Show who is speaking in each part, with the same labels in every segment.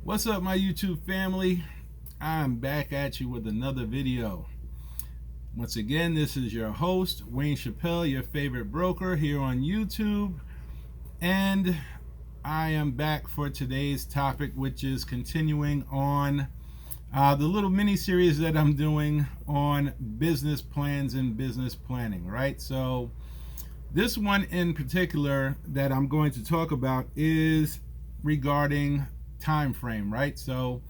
Speaker 1: What's up, my YouTube family? I'm back at you with another video. Once again, this is your host, Wayne Chappelle, your favorite broker here on YouTube. And I am back for today's topic, which is continuing on the little mini series that I'm doing on business plans and business planning, right? So this one in particular that I'm going to talk about is regarding time frame, right? So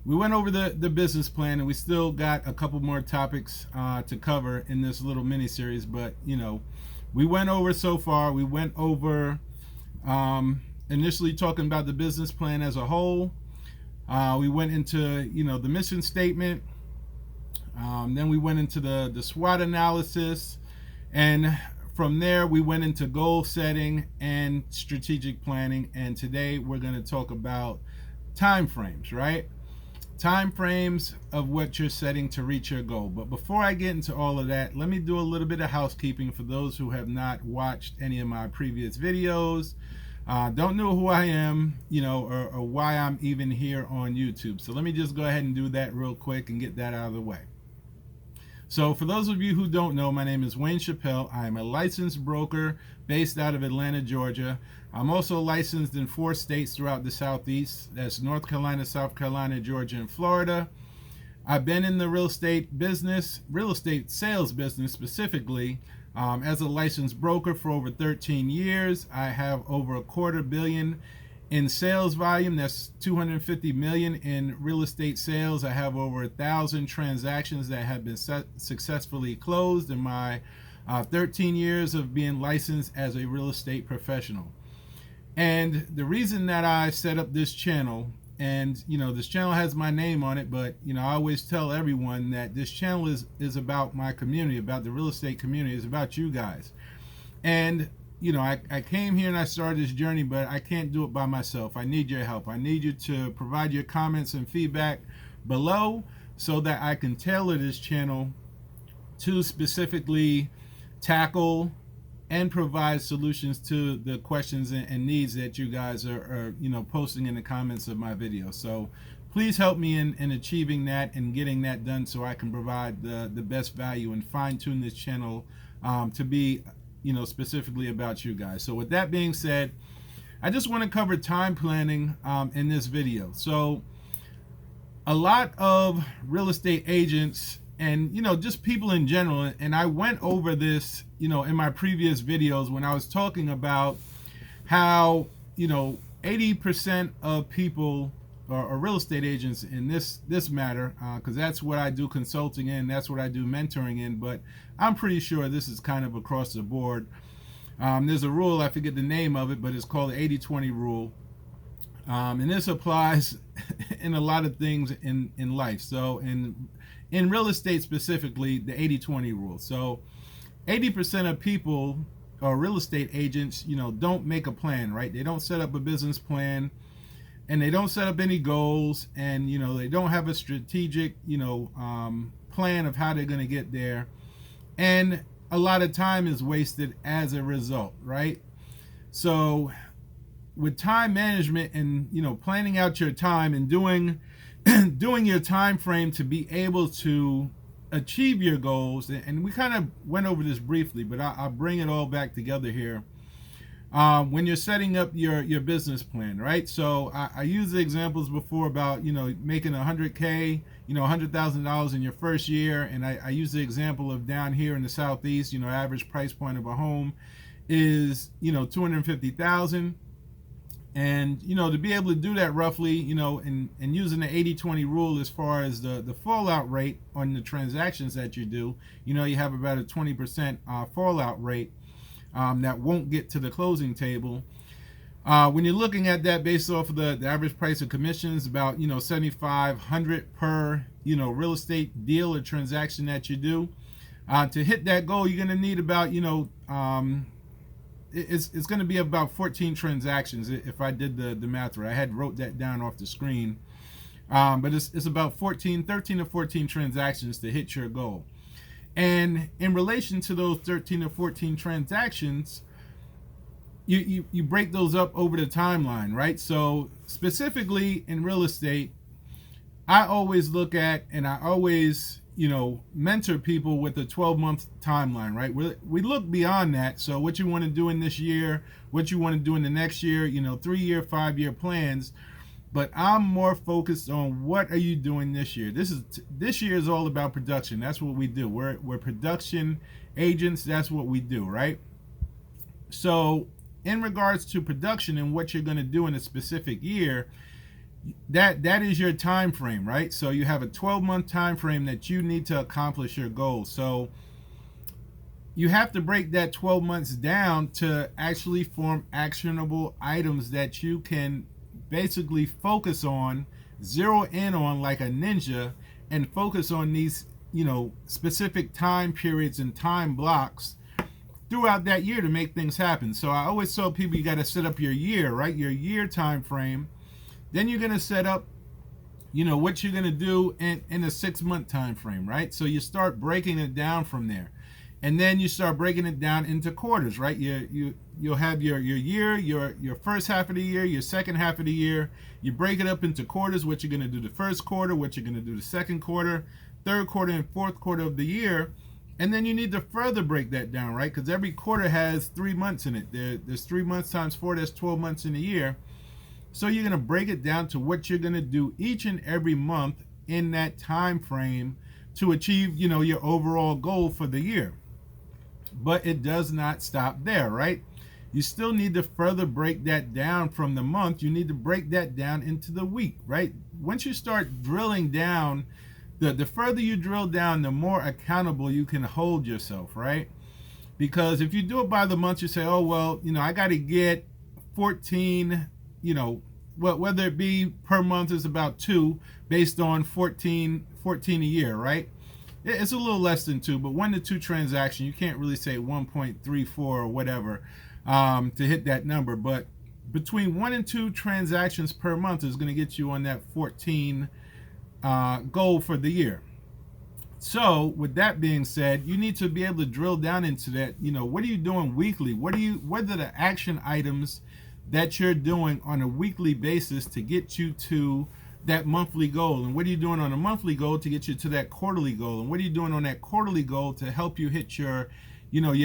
Speaker 1: we went over the business plan, and we still got a couple more topics to cover in this little mini series, but we went over so far. We went over initially talking about the business plan as a whole. We went into the mission statement. Then we went into the SWOT analysis, and from there we went into goal setting and strategic planning. And today we're going to talk about time frames, right? Time frames of what you're setting to reach your goal. But before I get into all of that, let me do a little bit of housekeeping for those who have not watched any of my previous videos, don't know who I am, or why I'm even here on YouTube. So let me just go ahead and do that real quick and get that out of the way. So for those of you who don't know, my name is Wayne Chappelle. I am a licensed broker based out of Atlanta, Georgia. I'm also licensed in 4 states throughout the Southeast. That's North Carolina, South Carolina, Georgia, and Florida. I've been in the real estate sales business specifically, as a licensed broker for over 13 years. I have over $250 million in sales volume. That's $250 million in real estate sales. I have over 1,000 transactions that have been successfully closed in my 13 years of being licensed as a real estate professional. And the reason that I set up this channel, and this channel has my name on it, but I always tell everyone that this channel is about my community, about the real estate community. It's about you guys. And I came here and I started this journey, but I can't do it by myself. I need your help. I need you to provide your comments and feedback below so that I can tailor this channel to specifically tackle and provide solutions to the questions and needs that you guys are posting in the comments of my video. So please help me in achieving that and getting that done so I can provide the best value and fine tune this channel to be specifically about you guys. So with that being said, I just want to cover time planning in this video. So a lot of real estate agents and just people in general, and I went over this in my previous videos when I was talking about how 80% of people are real estate agents in this matter, because that's what I do consulting in, that's what I do mentoring in, but I'm pretty sure this is kind of across the board. There's a rule, I forget the name of it, but it's called the 80-20 rule, and this applies in a lot of things in life. So in real estate specifically, the 80-20 rule. So 80% of people or real estate agents don't make a plan, right? They don't set up a business plan, and they don't set up any goals, and they don't have a strategic plan of how they're going to get there, and a lot of time is wasted as a result, right? So with time management and planning out your time and doing your time frame to be able to achieve your goals, and we kind of went over this briefly, but I'll bring it all back together here. When you're setting up your business plan, right? So I used the examples before about making $100K, $100,000 in your first year, and I used the example of down here in the Southeast, average price point of a home is $250,000, and to be able to do that roughly, and using the 80-20 rule as far as the fallout rate on the transactions that you do, you have about a 20% fallout rate. That won't get to the closing table. When you're looking at that based off of the average price of commissions, about $7,500 per real estate deal or transaction that you do, to hit that goal, you're going to need about it's going to be about 14 transactions if I did the math right. I had wrote that down off the screen, but it's about 13 to 14 transactions to hit your goal. And in relation to those 13 or 14 transactions, you break those up over the timeline, right? So specifically in real estate, I always look at, and I always, mentor people with a 12-month timeline, right? We look beyond that. So what you want to do in this year, what you want to do in the next year, 3-year, 5-year plans. But I'm more focused on what are you doing this year. This year is all about production. That's what we do. We're production agents. That's what we do, right? So in regards to production and what you're going to do in a specific year, that is your time frame, right? So you have a 12-month time frame that you need to accomplish your goals. So you have to break that 12 months down to actually form actionable items that you can basically focus on, zero in on like a ninja, and focus on these, specific time periods and time blocks throughout that year to make things happen. So I always tell people you got to set up your year, right? Your year time frame. Then you're going to set up, what you're going to do in a 6-month time frame, right? So you start breaking it down from there. And then you start breaking it down into quarters, right? You'll have your year, your first half of the year, your second half of the year. You break it up into quarters, what you're going to do the first quarter, what you're going to do the second quarter, third quarter, and fourth quarter of the year. And then you need to further break that down, right? Because every quarter has 3 months in it. There's 3 months times 4, that's 12 months in a year. So you're going to break it down to what you're going to do each and every month in that time frame to achieve, your overall goal for the year. But it does not stop there, right? You still need to further break that down from the month. You need to break that down into the week, right? Once you start drilling down, the further you drill down, the more accountable you can hold yourself, right? Because if you do it by the month, you say, oh, well, I got to get 14, whether it be per month is about 2 based on 14 a year, right? It's a little less than 2, but 1 to 2 transaction, you can't really say 1.34 or whatever to hit that number. But between 1 and 2 transactions per month is going to get you on that 14 goal for the year. So with that being said, you need to be able to drill down into that. What are you doing weekly? What are the action items that you're doing on a weekly basis to get you to that monthly goal? And what are you doing on a monthly goal to get you to that quarterly goal? And what are you doing on that quarterly goal to help you hit your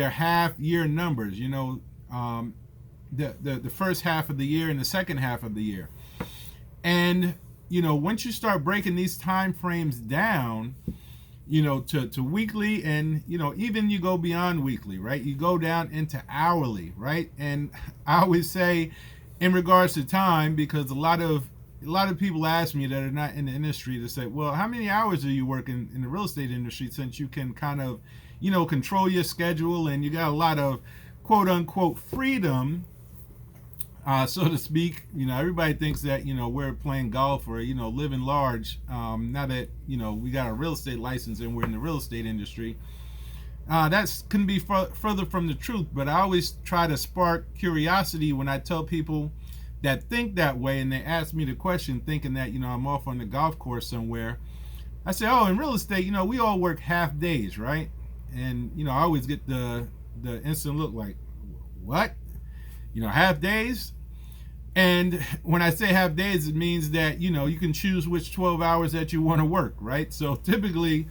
Speaker 1: half year numbers, the first half of the year and the second half of the year? And once you start breaking these time frames down, to weekly, and even you go beyond weekly, right? You go down into hourly, right? And I always say in regards to time, because a lot of people ask me that are not in the industry to say, well, how many hours are you working in the real estate industry, since you can kind of control your schedule and you got a lot of quote unquote freedom, so to speak. Everybody thinks that we're playing golf or living large. Now that we got a real estate license and we're in the real estate industry, that's can be further from the truth. But I always try to spark curiosity when I tell people that think that way, and they ask me the question thinking that I'm off on the golf course somewhere. I say, oh, in real estate, we all work half days, right? And I always get the instant look like, what? Half days? And when I say half days, it means that you can choose which 12 hours that you want to work, right? So typically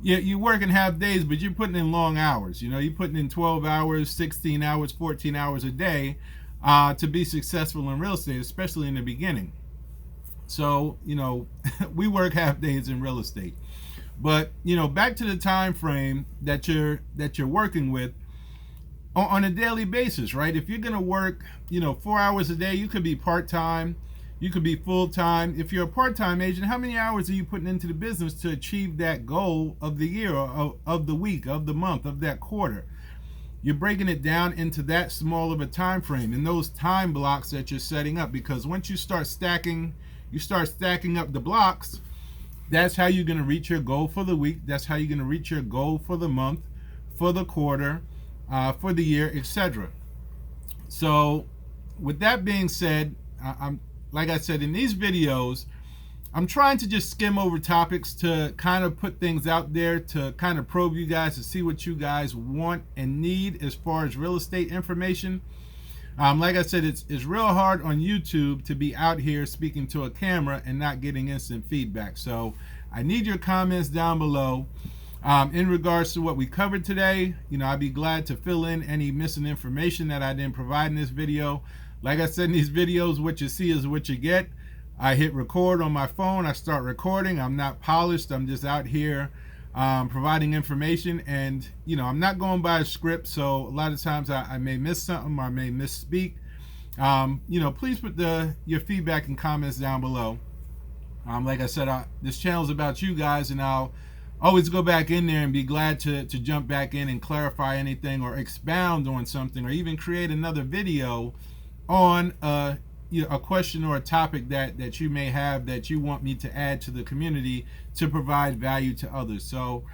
Speaker 1: you work in half days, but you're putting in long hours. You're putting in 12 hours, 16 hours, 14 hours a day to be successful in real estate, especially in the beginning. So we work half days in real estate. But back to the time frame that you're working with on a daily basis, right? If you're going to work 4 hours a day, you could be part-time, you could be full-time. If you're a part-time agent, how many hours are you putting into the business to achieve that goal of the year, of the week, of the month, of that quarter? You're breaking it down into that small of a time frame and those time blocks that you're setting up, because once you start stacking up the blocks, that's how you're going to reach your goal for the week. That's how you're going to reach your goal for the month, for the quarter, for the year, etc. So with that being said, I'm like I said, in these videos, I'm trying to just skim over topics to kind of put things out there to kind of probe you guys to see what you guys want and need as far as real estate information. Like I said, it's real hard on YouTube to be out here speaking to a camera and not getting instant feedback. So I need your comments down below. In regards to what we covered today, I'd be glad to fill in any missing information that I didn't provide in this video. Like I said in these videos, what you see is what you get. I hit record on my phone, I start recording. I'm not polished, I'm just out here providing information, and I'm not going by a script, so a lot of times I may miss something or I may misspeak. Please put your feedback and comments down below. Like I said, this channel is about you guys, and I'll always go back in there and be glad to jump back in and clarify anything or expound on something, or even create another video on a question or a topic that you may have that you want me to add to the community to provide value to others. So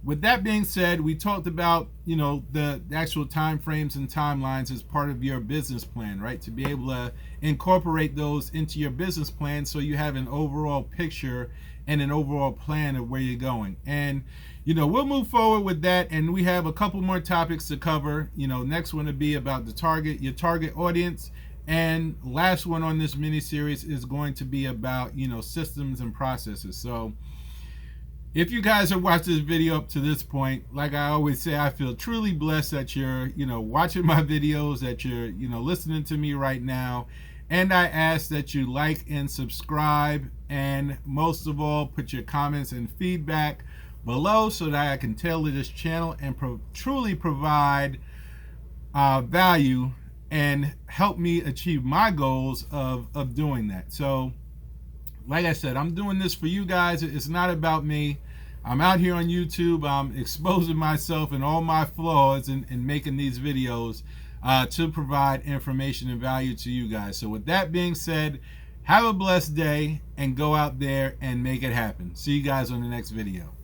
Speaker 1: with that being said, we talked about the actual time frames and timelines as part of your business plan, right? To be able to incorporate those into your business plan so you have an overall picture and an overall plan of where you're going. And we'll move forward with that, and we have a couple more topics to cover. Next one to be about your target audience. And last one on this mini series is going to be about systems and processes. So if you guys have watched this video up to this point, like I always say, I feel truly blessed that you're watching my videos, that you're listening to me right now. And I ask that you like and subscribe, and most of all, put your comments and feedback below so that I can tailor this channel and truly provide value and help me achieve my goals of doing that. So like I said, I'm doing this for you guys. It's not about me. I'm out here on YouTube. I'm exposing myself and all my flaws in making these videos to provide information and value to you guys. So with that being said, have a blessed day and go out there and make it happen. See you guys on the next video.